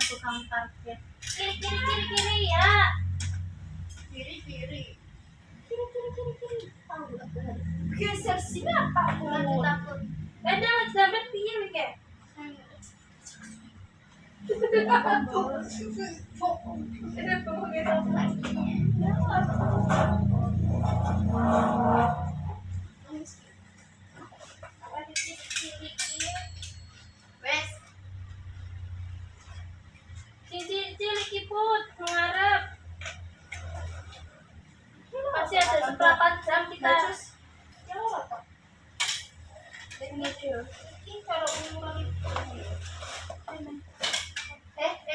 tukang parkir. Kiri ya. Kiri. Tahu apa? Geser sini apa? Aku takut. Jangan sampai piye wike. Wes. Cilik put mengarep. Masih ada seperempat jam kita. Ya apa? Ini dia. Ini kalau umuran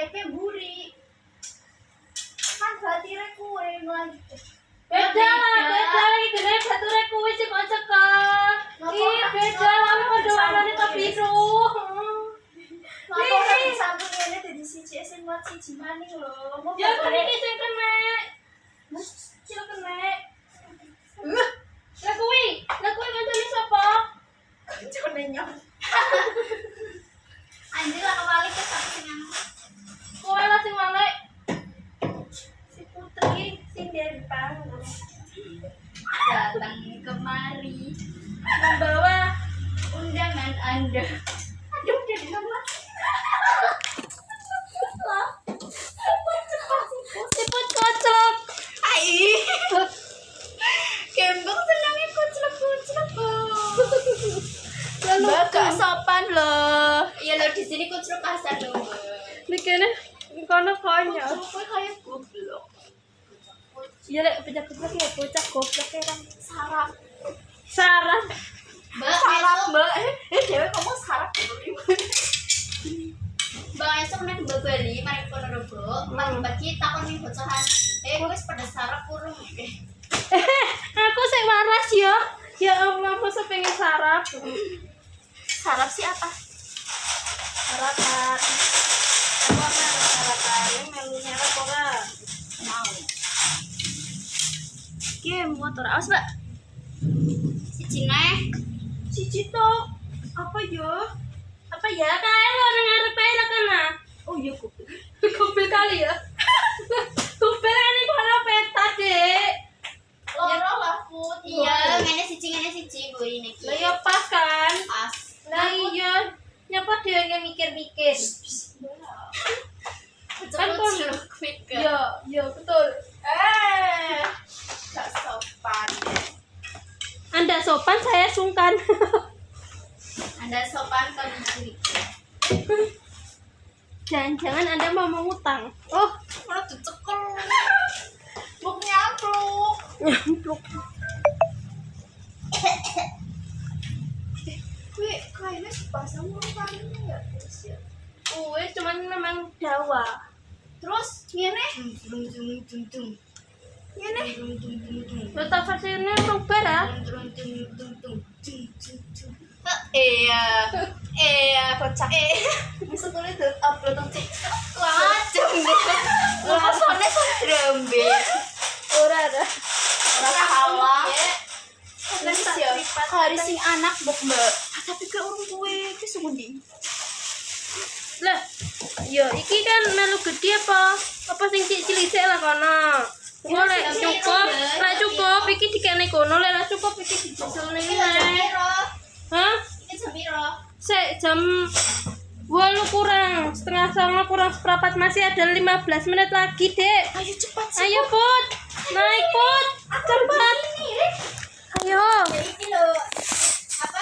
ke buri. Kan batire kuwe lagi. Beda iki gede bature kuwi sing kok cekak. Ih, beda lan padha warnane kok biru. Ngopo kan sampun ngene dadi siji sing buat siji maning lho. Ya kan iki sing kena. Mas, cil kena. Lah kuwi kancane sapa? Kancane nyong. Anjir lah kebalik ke satu sing anu. Kowe lah sing balik. Si Putri sing dari panggung. Datang kemari membawa undangan Anda. Aduh, jadi nama. Siput kocok. Hai. Gembok senangnya kocok. Mbak gak sopan loh. Iya loh, di sini kocok kasar loh. Mikirnya kono konyol. Kowe kayak goblok. Iya lek pecah-pecah ya bocah goblok kan. Sarap. Mbak. Dewe ngomong sarap dulu. Mbak esok nek mbak Bali mari kono robo. Pagi-pagi takon ning bocahan. Wis pada sarap urung. Aku sik waras ya. Ya Allah, masa pengen sarap. Sarap sih apa? Sarapan. Apa sarapan? Yang melunya apa ora? Mau. Game motor awas, Mbak. Siji to. Apa yo? Apa ya? Kae orang ngarepe ra kana. Oh iya kupil. Kupil kali ya. Kupil ini kono peta, Dek. Loro lah, Put. Iya, ngene siji Bu ini. Lah ya pas kan? Pas. Lah iya. Nyapa dhewe mikir-mikir. Kan kon mikir. Yo betul. Gak sopan. Anda sopan, saya sungkan. Anda sopan kalau dicuri. Jangan-jangan Anda mau mengutang. Oh, malah dicekel. Buknya nyampluk. Wih, kayaknya sepasang orang enggak terus ya. Cuman memang dawa. Terus ngene? Ngene? Beta versinya rubber ah. Iya, kocak. Masuk kulit tuh upload nang TikTok. Wah, jembe. Wah, sone jembe. Ora kalah. Hari sing anak Mbak. Tapi ke urung kuwe iki sundi. Lah, yo iki kan melu gede apa? Apa sing cilik-cilik lah kono. Boleh cukup iki dikene kono lek cukup iki dijasel ning ngene. Hah? Iki jam piro? Sek jam 8 kurang, setengah 9 kurang seperempat, masih ada 15 menit lagi, Dek. Ayo cepat. Ayo, Put. Naik, Put. Cepat. Ayo. Iki lho. Apa?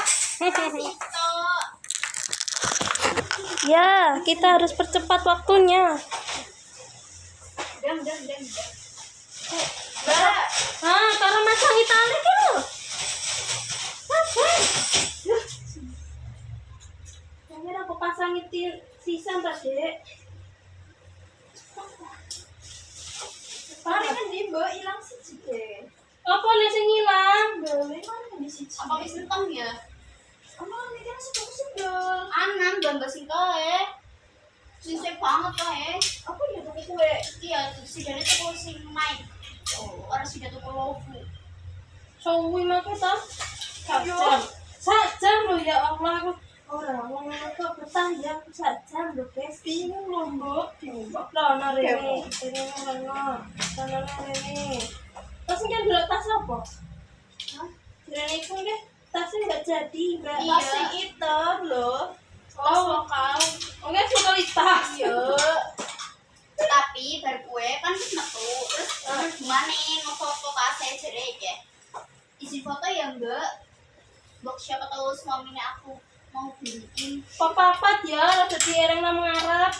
Ya, kita harus percepat waktunya. Dang. Mbak. Taruh masang tali kan lho. Akhirnya aku pasangin sisa mbak Dek. Paling kan di mbak hilang siji deh. Apa nih sing hilang? Boleh mana di siji? Apa wis entong ya? Emang ini kan sedang anam gambar sing kae. Sing banget kae. Apa ya tuku kue? Iya, sidane tuku sing naik. Orang sudah tuku lofu. Suwi mah ta? Sajam loh ya Allah. Orang wong kok betah ya saja lho guys. Bingung lho Mbok, diubah lono rene. Rene lono. Lono rene. Terus kan delok tas apa? Hah? Rene iku nggih tasnya enggak jadi, Mbak. Iya. Tas sing hitam lho. Tas lokal. Oh, enggak sih kualitas. Iya. Tapi bar gue kan wis metu terus gimana ngefoto kasih jere ya. Isi foto ya enggak. Bok siapa tahu suaminya aku mau beliin. Papa ya, rada diereng nang ngarep.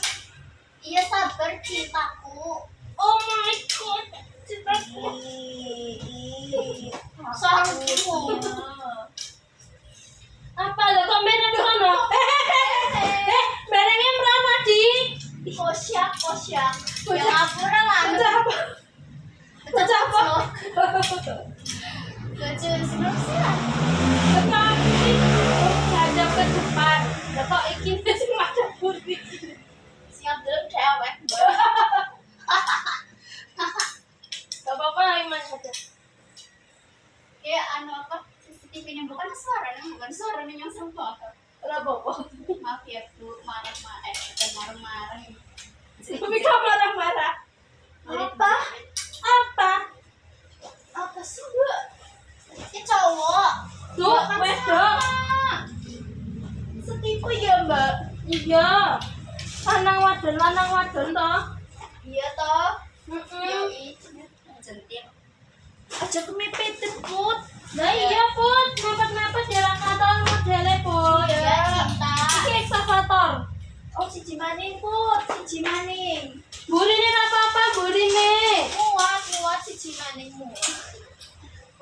Iya sabar cintaku. Oh my god. Cintaku. Sorry. Apa lo kok merah di sana? Merahnya merana di. Kosyak. Yang ngapura lah. Baca apa? Baca sinopsis. Tetapi ada ke depan. Kok iki wis madhep buri. Siap dulu dewek. Gak apa-apa lah Iman saja. Kayak anu apa CCTV-nya bukan suaranya yang serem banget. Ora apa-apa. Maaf ya Bu, marah-marah. Tapi kok marah-marah? Apa? Apa? Apa sih Bu? Ini cowok. Tuh, wedok. Setipu ya Mbak? Iya. Lanang wadon toh. Iya toh. Heeh. Jentil. Aja kemepetin Put. Lah iya Put, mepet-mepet jalan kantor modele Put. Iya cinta. Iki ekskavator. Oh siji maning Put, siji maning. Burine ora apa-apa, burine. Muat siji maningmu.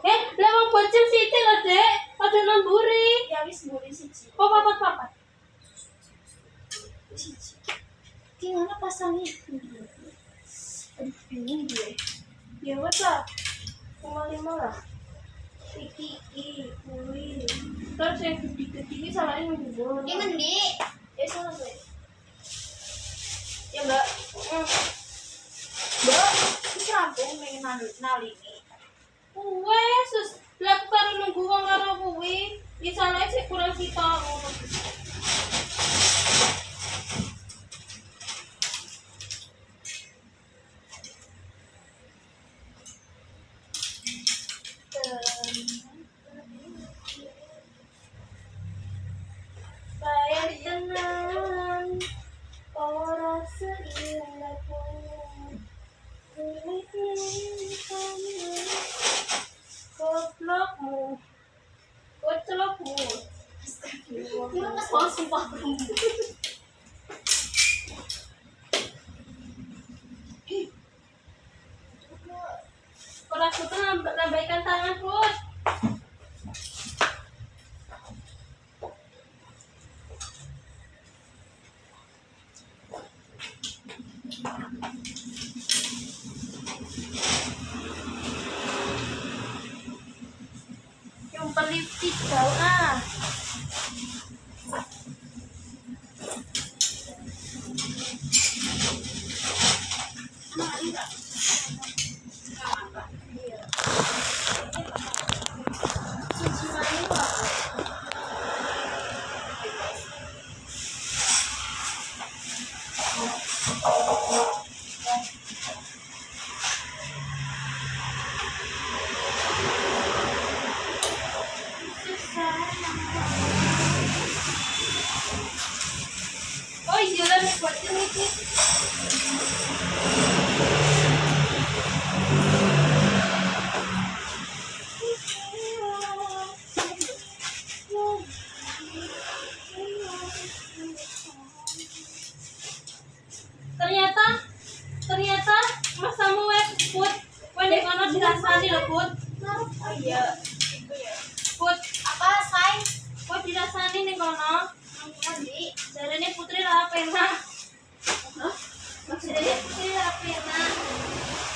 Lah wong bocil sithik lho, Dek. Padha nemburi. Ya wis mburi siji. Oh, papat. Siji. Gimana pasangnya? Aduh bingung gue. Ya wes lah. 5 lah. Iki, kuwi. Terus yang gede-gede iki salahnya nunggu. Ini ngendi? Ya salah gue. Ya Mbak. Mbak, wis rampung pengen nalingi. Wes, lah aku karo nunggu wong karo kuwi. Ya salahnya sih kurang kita ngono. Bayar tenang, orang seindah pun miliknya kamu, goblokmu, gocelokmu. Ini mas mau sumpah kamu. Kalau aku tuh lambaikan tangan Put. Yung palipit daw Cici manis apa? Oh iya lah, buat ini. Ternyata masamu web Put. Wene kono dirasani lho Put. Oh iya, itu ya. Put, Apa say? Put dirasani ning kono. Ngendi? Jarene Putri lah pena. Jarene Putri lah pena.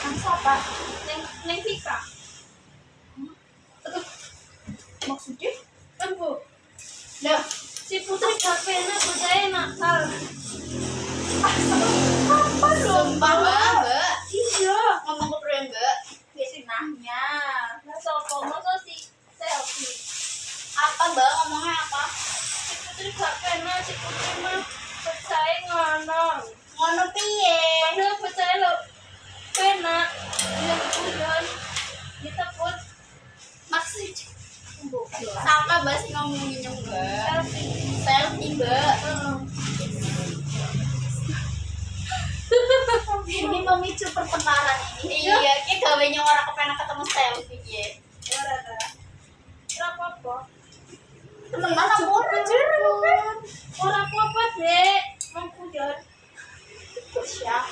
Nang siapa? Neng Vika. Maksudnya? Kan Bu, Lah, si Putri gak pena percaya nakal. apa dong? Sumpah Mbak. Iya. Ngomong ke bro Mbak. Biasin nahnya. Nah, sopo masa si selfie. Apa Mbak ngomongnya apa? Si Putri gak enak si putri mah percaya ngono. Ngono piye? Padahal percaya lo enak. Yang bulan kita pun Maksud sama bahas ngomongin yang Mbak. Selfie Mbak. Ini memicu pertengkaran ini. Iya, kita gawenya orang kepengen ketemu selfie ya. Ora apa-apa. Temen mana pun anjir. Ora apa-apa, Dek. Mangkudan. Siap.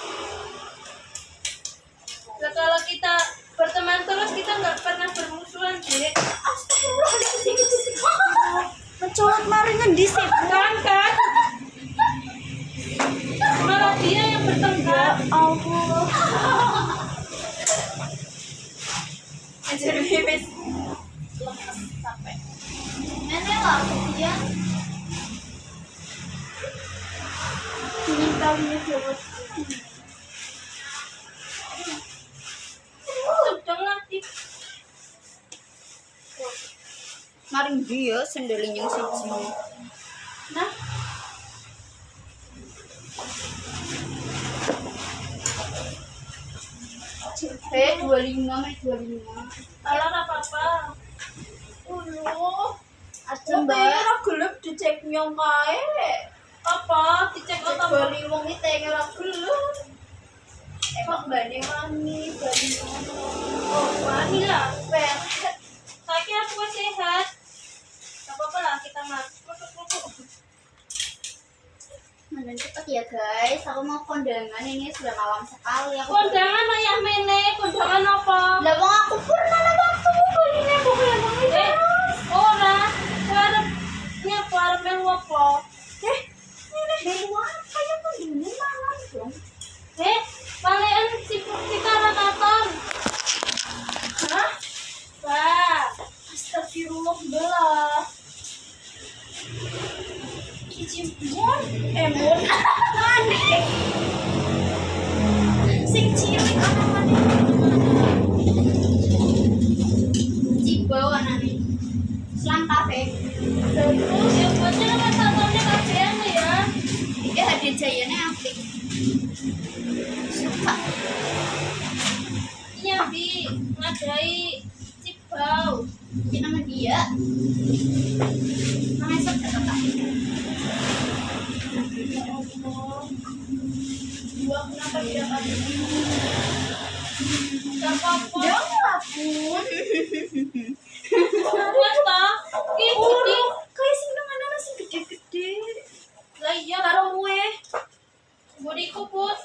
Nah, kalau kita berteman terus kita nggak pernah bermusuhan, Dek. Astagfirullahaladzim. Mencolot mari ngendi sih? Kan? Malah dia yang bertengkar. Allah. Anjir bebes. Lemes sampai. Nenek lah dia. Minta dia jawab. Sedang aktif. Mari dia sendeling yang siji. Nah. Eh, 25, menit 25. Alah apa-apa. Ada mbak. Ora gelem dicek nyong kae. Apa? Dicek Cek otak. bali wong iki tenge ora gelem. Emang bane wani, bali Oh, wani lah. pengen. Saiki aku sehat. Gak apa-apa lah kita masuk. Mana cepet ya guys, aku mau kondangan ini sudah malam sekali. Aku Kondangan ayah mene, kondangan apa? lah wong aku pernah lah waktu ini aku kayak mau Eh, ora. Arep nyapa arep melu apa? melu apa ya kondangan malam dong. Balikan si kita rakaton. Hah? Wah, Astagfirullah belah. Mon, mon. Aneh. Sing cilik aneh. Cibo anane. Selang kafe. terus ya buatnya rakatonnya kabean ya. Iki hadiah jayane apik. Suka. Iya, Bi, ngadai cibau. Ini nama dia. Namanya siapa kakak? Ya Allah. Dua kenapa dia ada? Gak apa-apa. Dia ngapun. Buat toh. Ih, gede. Kayak sing nang anak sing gede-gede. Lah iya, Karo kue. bodiku put.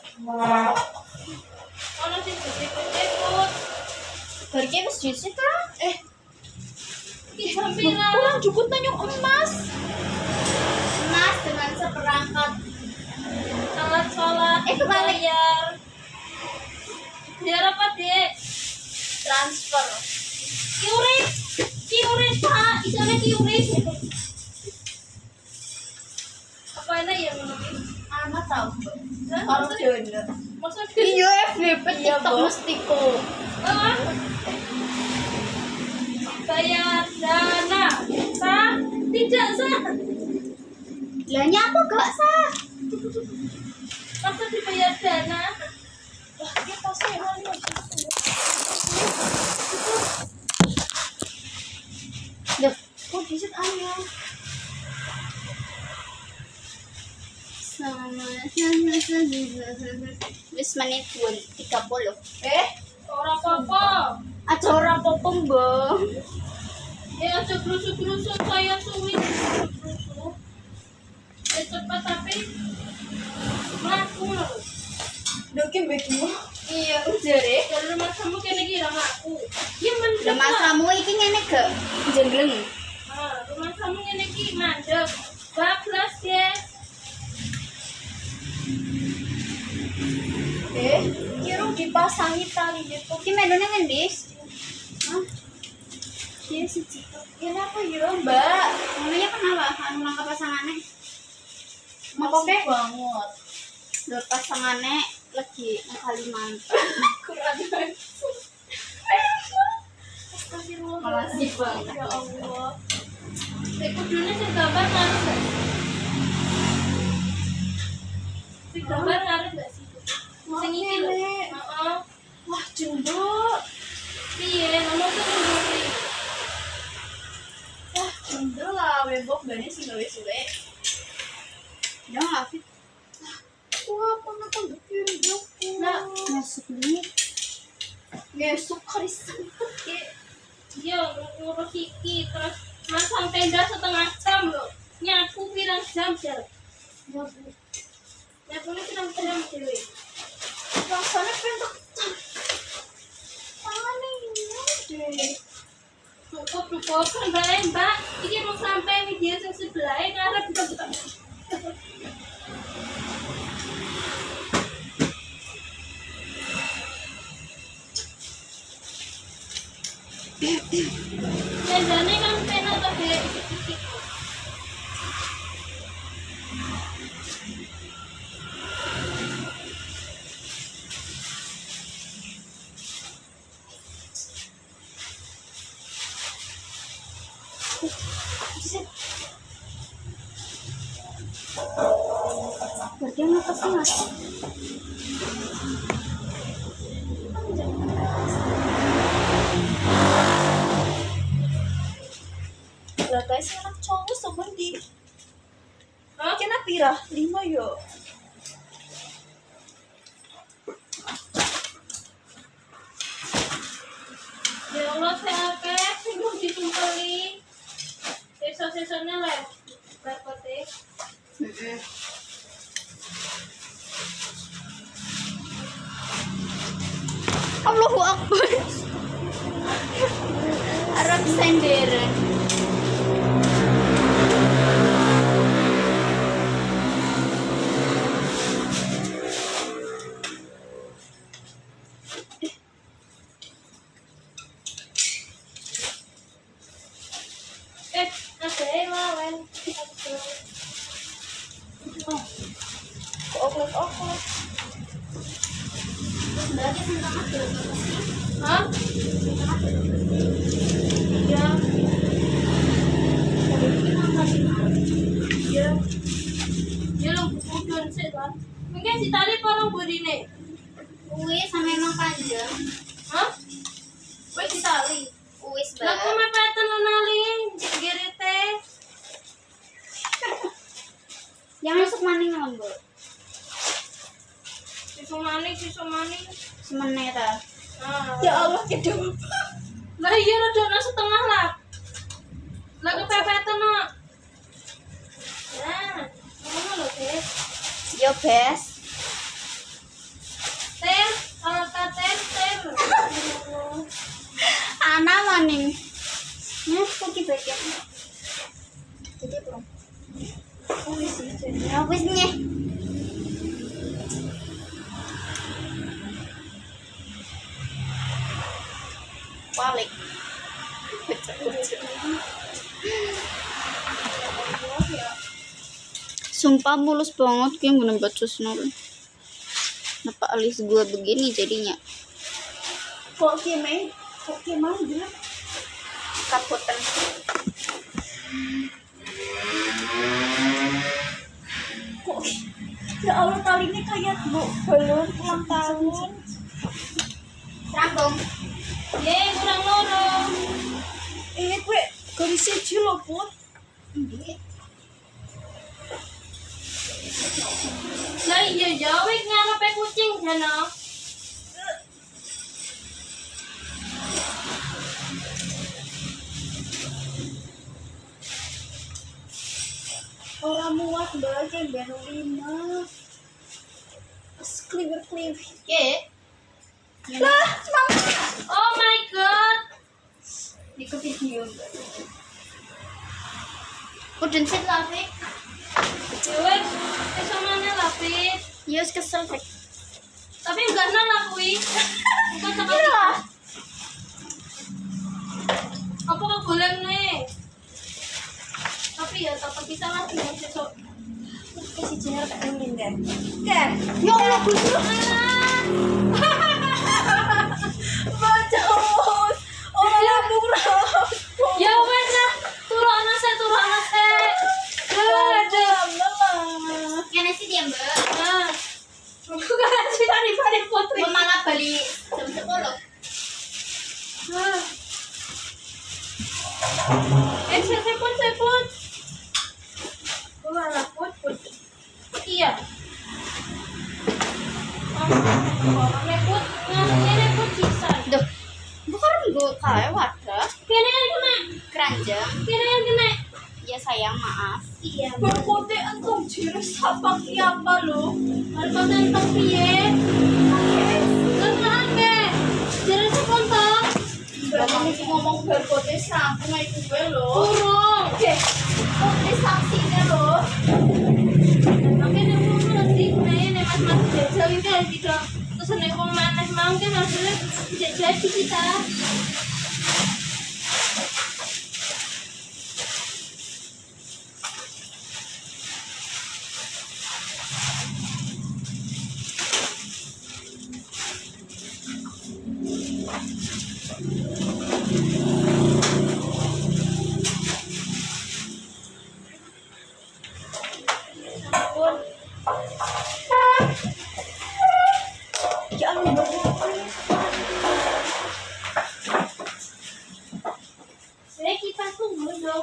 Ono sing gede-gede put. Barke wis disit ta? Ki sampiran. Kurang cukup nanya emas. Emas dengan seperangkat. Alat sholat. Kebalik. Bayar. Biar apa, Dek? Transfer. Kiurit Pak, isane kiurit. Apa enak ya menurut? Anak tahu. Hah? Karo donor. Maksudnya Iya, FBP Iya, TikTok Bo. mesti kok. ah. Bayar dana sah? Tidak sah. Lah nyapa gak sah? Masa dibayar dana? Lah dia pasti emang dia. Loh, kok disit anya? Sama wis menit 30. Orang apa-apa. Aja ora apa-apa, Mbak. Ya aja gerusuk-gerusuk saya suwi gerusuk. Ya cepat tapi melaku loh. Doki begitu. Iya, ujare. Dari rumah kamu kena kira ngaku. Ya mendek. Lah masamu iki ngene gak? Jengleng. Rumah kamu kena ki mandek. Bablas ya. Kira dipasangi tali itu. Ki menune ngendi? Hah? Iya sih. Kenapa ya, Mbak? Namanya kenapa? Anu nangkap pasangannya? Makanya banget. Lho pasangannya lagi nang Kalimantan. Kurang banget. Astagfirullah. Makasih banget. Ya Allah. Saya kudune sing gambar nang. gambar ngarep gak sih? Sing iki lho. Heeh. Wah, jembok. Piye, nomor tuh nguri. Wah, jembok lah, webok bani sing gawe suwe. Jangan Afif. Wah, kenapa bikin jok? Nah, Masuk nih. Ngesuk karisan. Iya, ngurus iki terus masang tenda setengah jam loh. Nyapu pirang jam sel. Nyapu ini pirang jam dewe. Rasanya pengen tangannya ini deh. Cukup kan Mbak. Iki mau sampai media sing sebelahnya ngarep buka-buka. Tendanya kan penak kabeh iki. Berarti apa sih mas? Lah guys, anak cowok sama di Hah? kena pirah 5 yo. Ya Allah, saya akeh sing mau ditumpeli. Sesa-sesane lah. Repote. Allahu Akbar. Arab sendiri. Ada lawan. Oklet. Berarti tentang apa? Hah? Ya. Ya. Ya lo budon sih lah. Mungkin si tali parang burine. Wis sama emang panjang. Hah? Wes si tali. Wis Lah kok banget. mepeten nali gerete. Yang masuk maning lombo. Siso maning. Semenit ah. Ah. Ya Allah, kedua. Lah iya lo dono setengah lah. Lah kepepetan no. Nah, ngono lho, Des. Yo bes. Ter, kalau katen ter. Ana maning. Nih, kok bagian. Jadi belum. Wis jadi. Ya wis nih. Balik. Sumpah mulus banget kayak bener bacos nol. Kenapa alis gua begini jadinya? Kok kemang dia? Kaputan. Kok ya Allah, talinya kayak balon ulang tahun. Rambung. Ye, kurang loro. Ini gue garis siji lho, Put. Lah iya jawe ngarepe kucing jana. Orang muat mbak yang baru 5. Clear. Ke? Lah, mama. Oh my god. Di video. Udah sih lapik. Dewe, iso mana lapis. Yes kesel Fek. Tapi enggak nang kuwi. Kok tekan. Iya. Apa kok golem nih? Tapi ya tetap bisa lah dengan sesok. Kasih jenar tak dingin deh. Oke. Ya Allah, Gusti. Bacot. Orang lambung raut. Ya wes lah, turun se. Aduh. Yang nasi dia, Mbak. Nah, beli jam 10. Saya pun. Wala put. Iya. Repot, repot sisa. Duh, bukan gue kayak wadah. Kena yang kena. Keranjang. Kena yang kena. Ya sayang, maaf. Iya. Berkote entong jiris apa apa lo? Harus nentang piye? Kenaan ke? Jadi sekontong. Berarti ini ngomong berkote sambung itu gue lo. Burung. Oke, kote sanksinya lo. Makanya aku nanti nih mas jajal itu harus tidak. Terus nek wong maneh mau kan hasilnya tidak jadi kita. Jangan Saya kipas tunggu dong.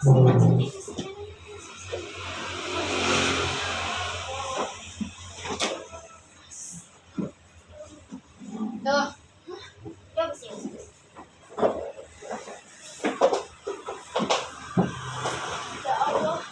Kurang sedikit. Tuh. Ya besi. Ya Allah.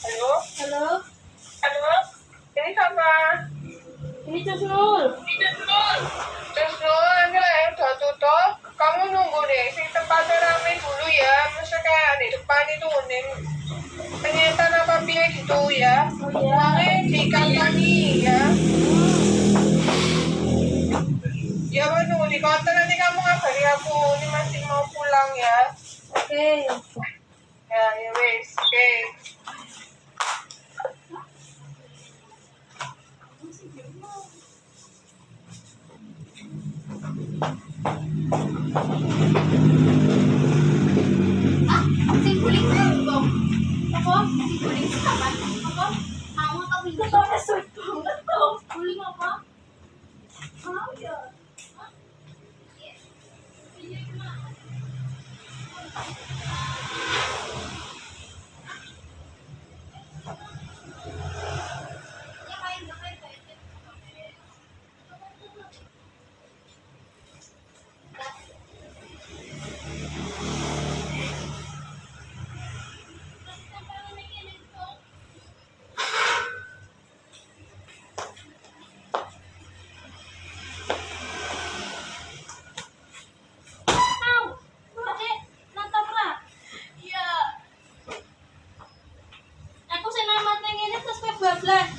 Halo? Halo, Halo? Ini siapa? ini Cusnul. Terus dulu nanti lah yang udah tutup, kamu nunggu deh, si tempatnya rame dulu ya. Maksudnya kayak di depan itu nih penyetan apa piye gitu ya. Oh iya. Uangnya dikantongi ya. Ya mau nunggu di kota, nanti kamu ngabari aku, ini masih mau pulang ya. Oke. Ya wes, oke. Ah, simpuling dong. Apa? Simpuling siapa? Apa? Kamu atau Windy? Ketone sweet banget tuh. Guling apa? Mau ya? Aku senang mati ini terus kayak bablas.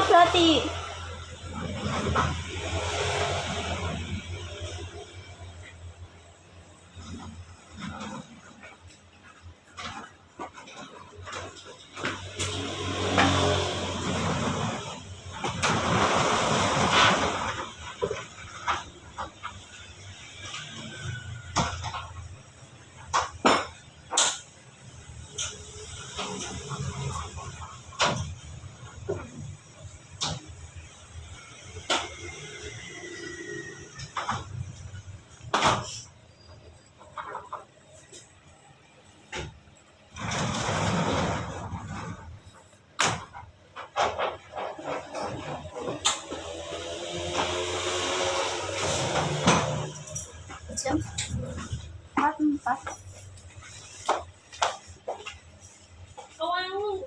berarti. Jam 4. Kawangu.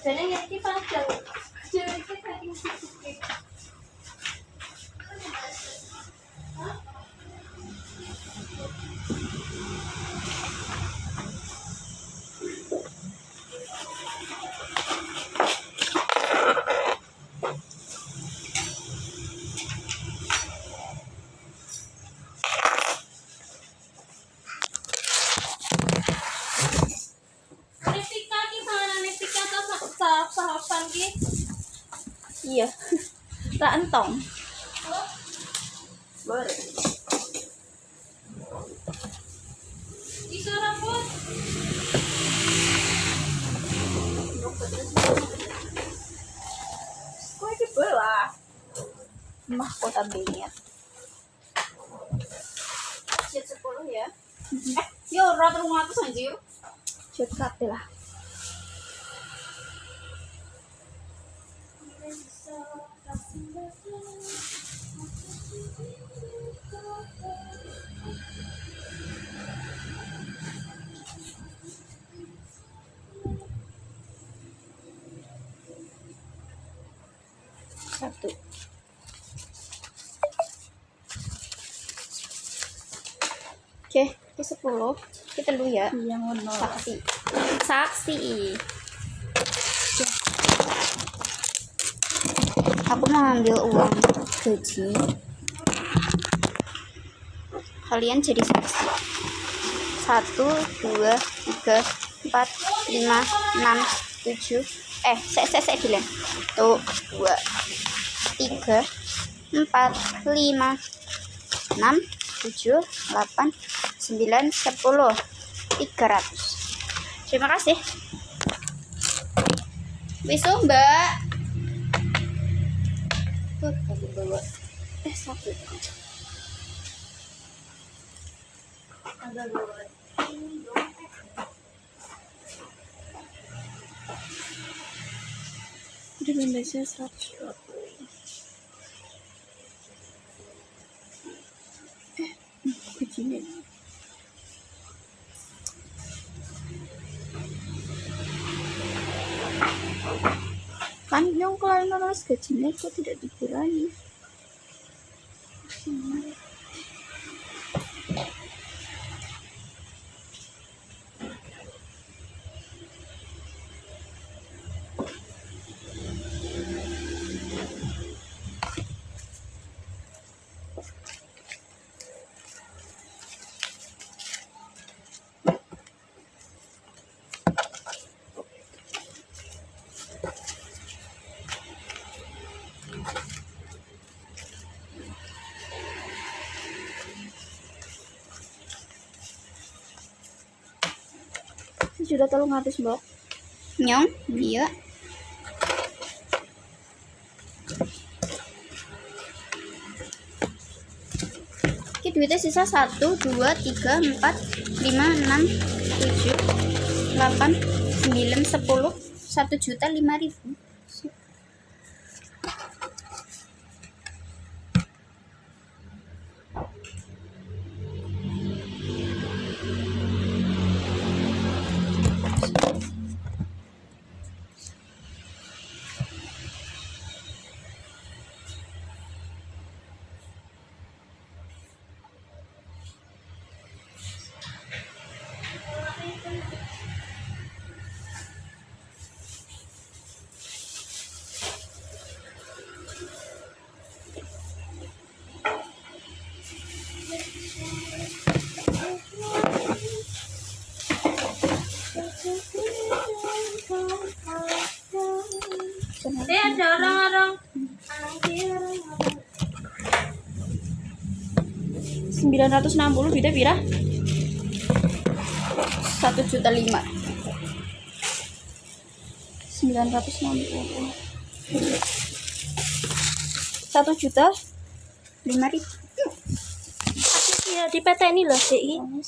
Jadi ngerti panjang. Jadi kita tinggi. Netika ki sana netika sahapan ki. Iya. Tak entong. Boleh. Isu rambut. Kok ini bola? Mahkota banget. Jet 10 ya. Yo ora 300 anjir. Cut kabeh lah. Satu. Oke, ke 10. Kita dulu ya. Yang ngono. Saksi. Saksi. Oke. Aku mau ambil uang gaji. Kalian jadi saksi. 1, 2, 3, 4, 5, 6, 7. Saya bilang. Tuh, 2, 3, 4, 5, 6, 7, 8, 9, 10, 300. Terima kasih. Besok Mbak. Tuh, aku bawa. Satu. Ada 2. Udah biasanya 100. Begini. Kan yang kalian harus gajinya kok tidak dikurangi. Sudah 300 Mbak. Nyong, iya. Oke, duitnya sisa 1, 2, 3, 4, 5, 6, 7, 8, 9, 10, 1.005.000. Ada orang-orang. 960 duitnya pira? 1.500.000. 960. 1.500.000. Ya di PT ini loh sih.